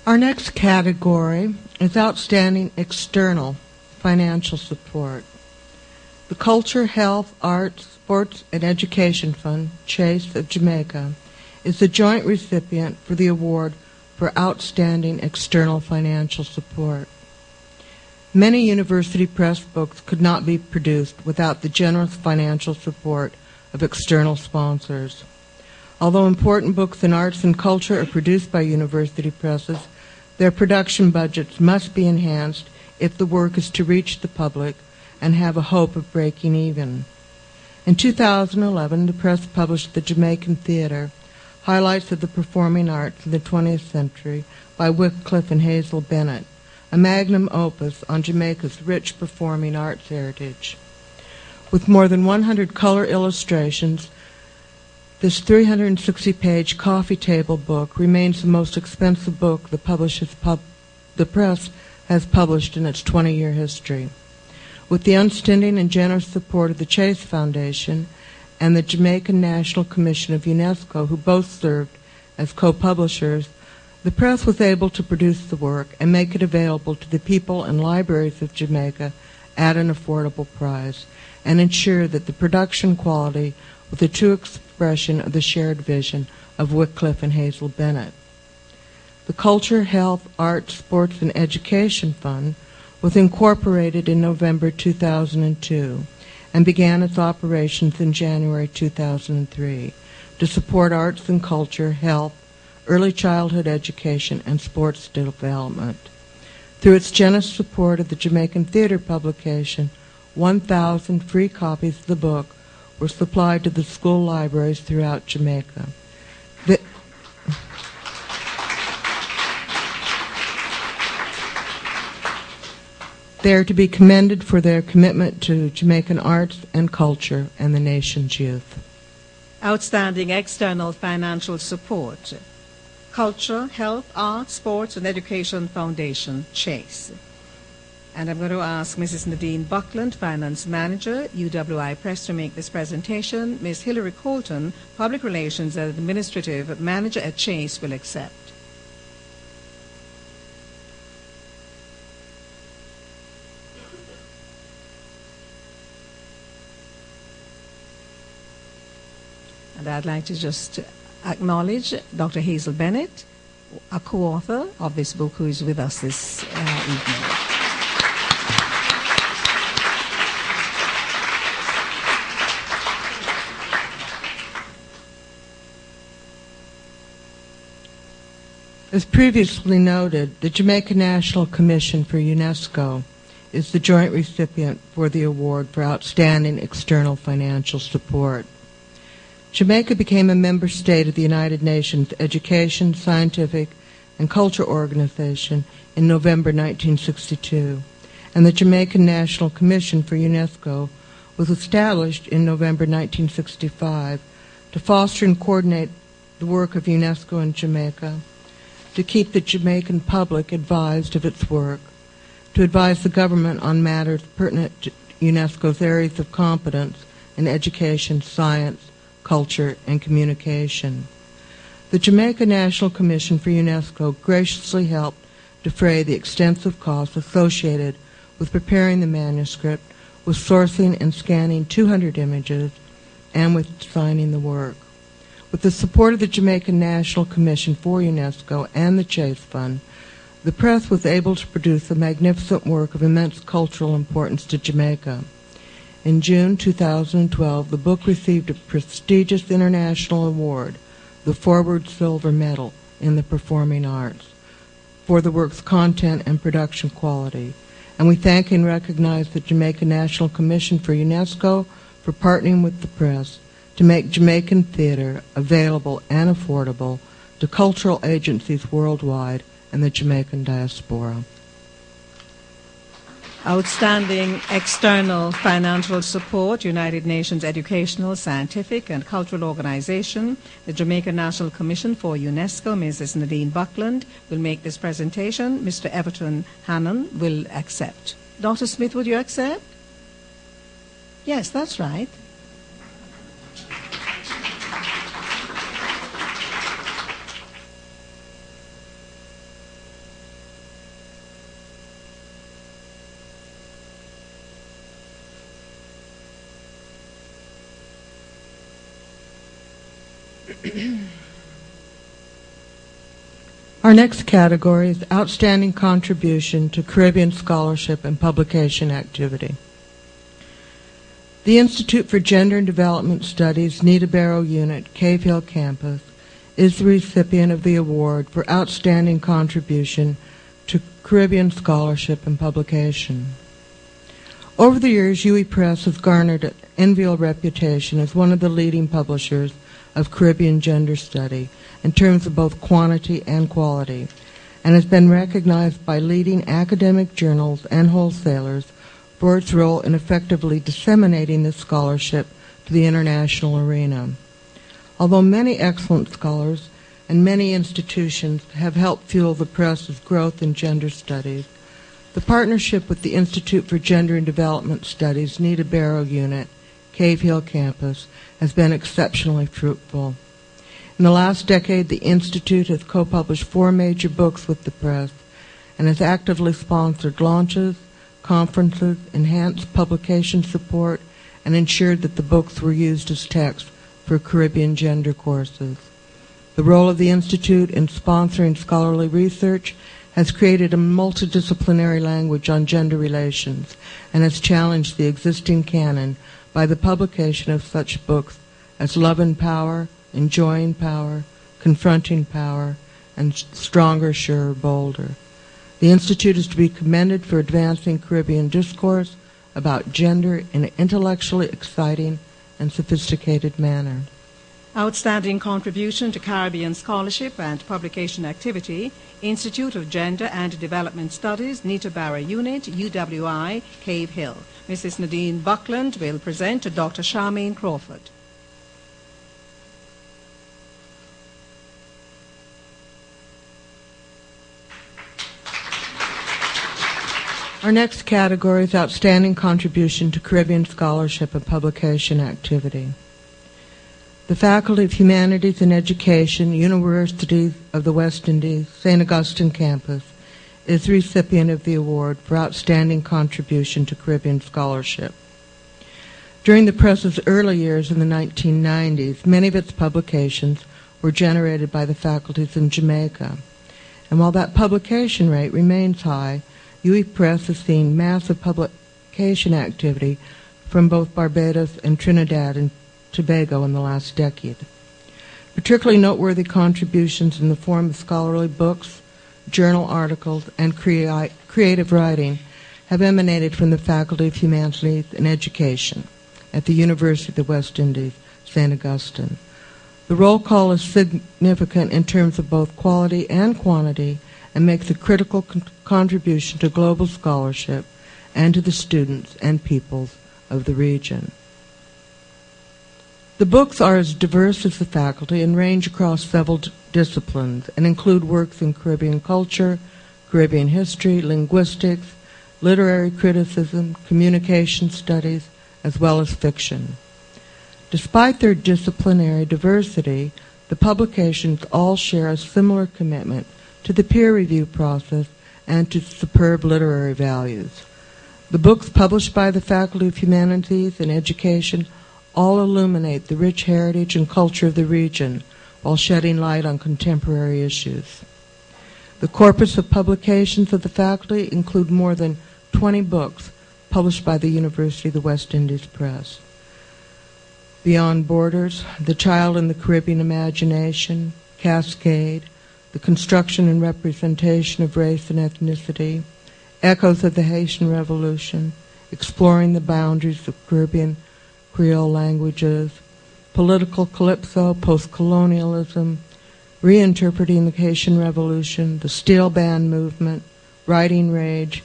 Our next category is outstanding external financial support. The Culture, Health, Arts, Sports, and Education Fund, Chase of Jamaica, is the joint recipient for the award for outstanding external financial support. Many university press books could not be produced without the generous financial support of external sponsors. Although important books in arts and culture are produced by university presses, their production budgets must be enhanced if the work is to reach the public and have a hope of breaking even. In 2011, the press published The Jamaican Theatre, Highlights of the Performing Arts in the 20th Century by Wycliffe and Hazel Bennett, a magnum opus on Jamaica's rich performing arts heritage. With more than 100 color illustrations, this 360-page coffee table book remains the most expensive book the press has published in its 20-year history. With the unstinting and generous support of the Chase Foundation and the Jamaican National Commission of UNESCO, who both served as co-publishers, the press was able to produce the work and make it available to the people and libraries of Jamaica at an affordable price, and ensure that the production quality was a true expression of the shared vision of Wycliffe and Hazel Bennett. The Culture, Health, Arts, Sports, and Education Fund was incorporated in November 2002 and began its operations in January 2003 to support arts and culture, health, early childhood education, and sports development. Through its generous support of the Jamaican Theatre publication, 1,000 free copies of the book were supplied to the school libraries throughout Jamaica. They are to be commended for their commitment to Jamaican arts and culture and the nation's youth. Outstanding external financial support. Culture, Health, Arts, Sports, and Education Foundation, Chase. And I'm going to ask Mrs. Nadine Buckland, Finance Manager, UWI Press, to make this presentation. Ms. Hilary Colton, Public Relations and Administrative Manager at Chase, will accept. And I'd like to just acknowledge Dr. Hazel Bennett, a co-author of this book, who is with us this evening. As previously noted, the Jamaica National Commission for UNESCO is the joint recipient for the award for outstanding external financial support. Jamaica became a member state of the United Nations Education, Scientific, and Culture Organization in November 1962, and the Jamaican National Commission for UNESCO was established in November 1965 to foster and coordinate the work of UNESCO in Jamaica, to keep the Jamaican public advised of its work, to advise the government on matters pertinent to UNESCO's areas of competence in education, science, culture, and communication. The Jamaica National Commission for UNESCO graciously helped defray the extensive costs associated with preparing the manuscript, with sourcing and scanning 200 images, and with designing the work. With the support of the Jamaican National Commission for UNESCO and the Chase Fund, the press was able to produce a magnificent work of immense cultural importance to Jamaica. In June 2012, the book received a prestigious international award, the Forward Silver Medal in the Performing Arts, for the work's content and production quality. And we thank and recognize the Jamaica National Commission for UNESCO for partnering with the press to make Jamaican theater available and affordable to cultural agencies worldwide and the Jamaican diaspora. Outstanding external financial support, United Nations Educational, Scientific, and Cultural Organization, the Jamaica National Commission for UNESCO, Mrs. Nadine Buckland, will make this presentation. Mr. Everton Hannon will accept. Dr. Smith, would you accept? Yes, that's right. Our next category is Outstanding Contribution to Caribbean Scholarship and Publication Activity. The Institute for Gender and Development Studies, Nita Barrow Unit, Cave Hill Campus, is the recipient of the award for Outstanding Contribution to Caribbean Scholarship and Publication. Over the years, UE Press has garnered an enviable reputation as one of the leading publishers of Caribbean gender study in terms of both quantity and quality, and has been recognized by leading academic journals and wholesalers for its role in effectively disseminating this scholarship to the international arena. Although many excellent scholars and many institutions have helped fuel the press's growth in gender studies, the partnership with the Institute for Gender and Development Studies, Nita Barrow Unit, Cave Hill Campus, has been exceptionally fruitful. In the last decade, the Institute has co-published 4 major books with the press and has actively sponsored launches, conferences, enhanced publication support, and ensured that the books were used as text for Caribbean gender courses. The role of the Institute in sponsoring scholarly research has created a multidisciplinary language on gender relations and has challenged the existing canon by the publication of such books as Love and Power, Enjoying Power, Confronting Power, and Stronger, Surer, Bolder. The Institute is to be commended for advancing Caribbean discourse about gender in an intellectually exciting and sophisticated manner. Outstanding contribution to Caribbean scholarship and publication activity, Institute of Gender and Development Studies, Nita Barrow Unit, UWI, Cave Hill. Mrs. Nadine Buckland will present to Dr. Charmaine Crawford. Our next category is Outstanding Contribution to Caribbean Scholarship and Publication Activity. The Faculty of Humanities and Education, University of the West Indies, St. Augustine Campus, is the recipient of the award for Outstanding Contribution to Caribbean Scholarship. During the press's early years in the 1990s, many of its publications were generated by the faculties in Jamaica. And while that publication rate remains high, UE Press has seen massive publication activity from both Barbados and Trinidad and Tobago in the last decade. Particularly noteworthy contributions in the form of scholarly books, journal articles, and creative writing have emanated from the Faculty of Humanities and Education at the University of the West Indies, St. Augustine. The roll call is significant in terms of both quality and quantity and makes a critical contribution to global scholarship and to the students and peoples of the region. The books are as diverse as the faculty and range across several disciplines and include works in Caribbean culture, Caribbean history, linguistics, literary criticism, communication studies, as well as fiction. Despite their disciplinary diversity, the publications all share a similar commitment to the peer review process and to superb literary values. The books published by the Faculty of Humanities and Education all illuminate the rich heritage and culture of the region while shedding light on contemporary issues. The corpus of publications of the faculty include more than 20 books published by the University of the West Indies Press. Beyond Borders, The Child in the Caribbean Imagination, Cascade, The Construction and Representation of Race and Ethnicity, Echoes of the Haitian Revolution, Exploring the Boundaries of Caribbean Creole Languages, Political Calypso, Postcolonialism, Reinterpreting the Haitian Revolution, the Steel Band Movement, Writing Rage,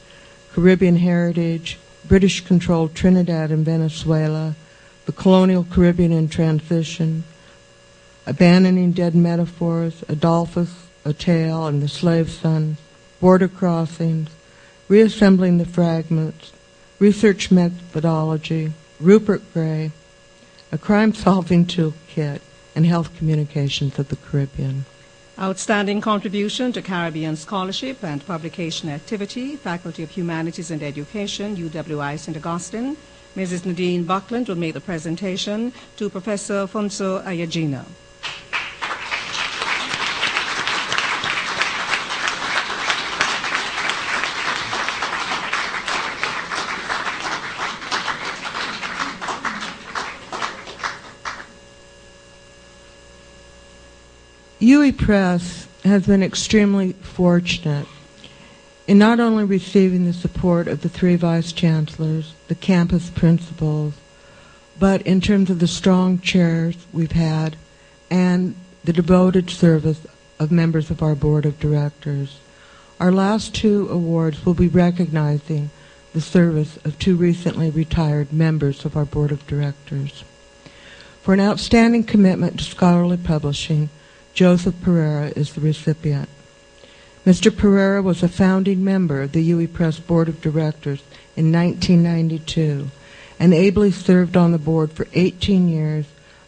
Caribbean Heritage, British-controlled Trinidad and Venezuela, the Colonial Caribbean in Transition, Abandoning Dead Metaphors, Adolphus, A Tale, and the Slave Son, Border Crossings, Reassembling the Fragments, Research Methodology, Rupert Gray, A Crime-Solving Toolkit, and Health Communications of the Caribbean. Outstanding contribution to Caribbean scholarship and publication activity, Faculty of Humanities and Education, UWI St. Augustine. Mrs. Nadine Buckland will make the presentation to Professor Funso Ayagino. UWI Press has been extremely fortunate in not only receiving the support of the 3 vice chancellors, the campus principals, but in terms of the strong chairs we've had and the devoted service of members of our board of directors. Our last 2 awards will be recognizing the service of 2 recently retired members of our board of directors. For an outstanding commitment to scholarly publishing, Joseph Pereira is the recipient. Mr. Pereira was a founding member of the UWI Press Board of Directors in 1992 and ably served on the board for 18 years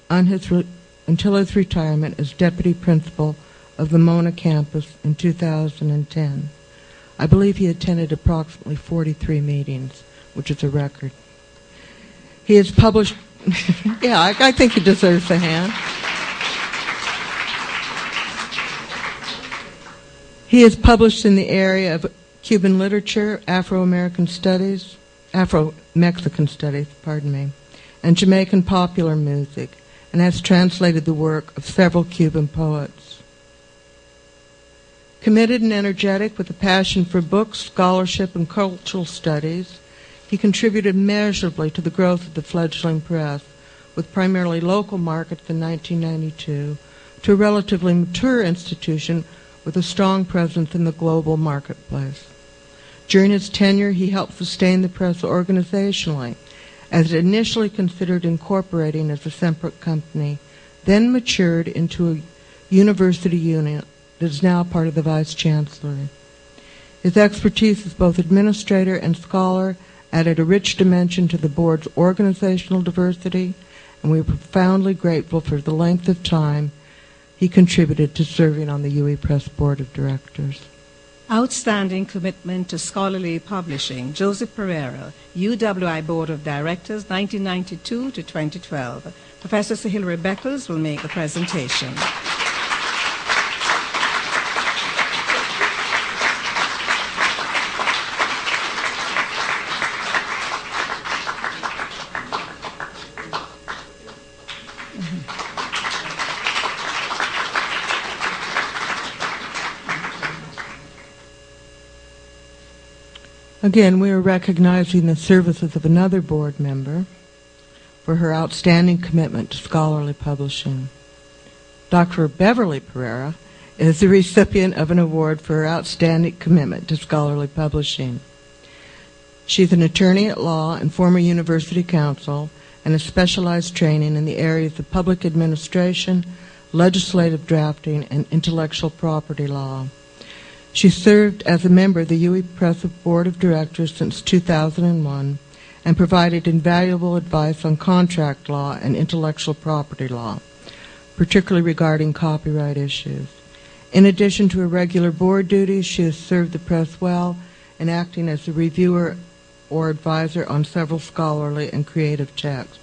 until his retirement as deputy principal of the Mona campus in 2010. I believe he attended approximately 43 meetings, which is a record. He has published, yeah, I think he deserves a hand. He has published in the area of Cuban literature, Afro-Mexican studies, and Jamaican popular music, and has translated the work of several Cuban poets. Committed and energetic with a passion for books, scholarship, and cultural studies, he contributed measurably to the growth of the fledgling press, with primarily local markets in 1992, to a relatively mature institution with a strong presence in the global marketplace. During his tenure, he helped sustain the press organizationally, as it initially considered incorporating as a separate company, then matured into a university unit that is now part of the Vice Chancellery. His expertise as both administrator and scholar added a rich dimension to the board's organizational diversity, and we are profoundly grateful for the length of time he contributed to serving on the UWI Press Board of Directors. Outstanding commitment to scholarly publishing, Joseph Pereira, UWI Board of Directors, 1992 to 2012. Professor Sir Hilary Beckles will make the presentation. Again, we are recognizing the services of another board member for her outstanding commitment to scholarly publishing. Dr. Beverly Pereira is the recipient of an award for her outstanding commitment to scholarly publishing. She's an attorney at law and former university counsel and has specialized training in the areas of public administration, legislative drafting, and intellectual property law. She served as a member of the UWI Press Board of Directors since 2001 and provided invaluable advice on contract law and intellectual property law, particularly regarding copyright issues. In addition to her regular board duties, she has served the press well in acting as a reviewer or advisor on several scholarly and creative texts.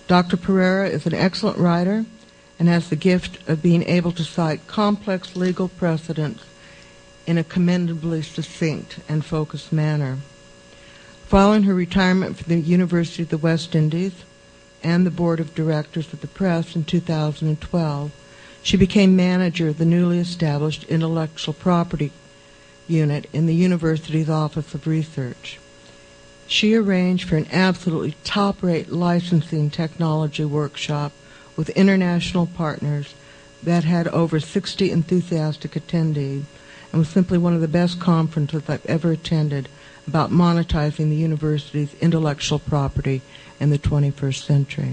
Dr. Pereira is an excellent writer and has the gift of being able to cite complex legal precedents in a commendably succinct and focused manner. Following her retirement from the University of the West Indies and the Board of Directors of the Press in 2012, she became manager of the newly established Intellectual Property Unit in the university's Office of Research. She arranged for an absolutely top-rate licensing technology workshop with international partners that had over 60 enthusiastic attendees, and was simply one of the best conferences I've ever attended about monetizing the university's intellectual property in the 21st century.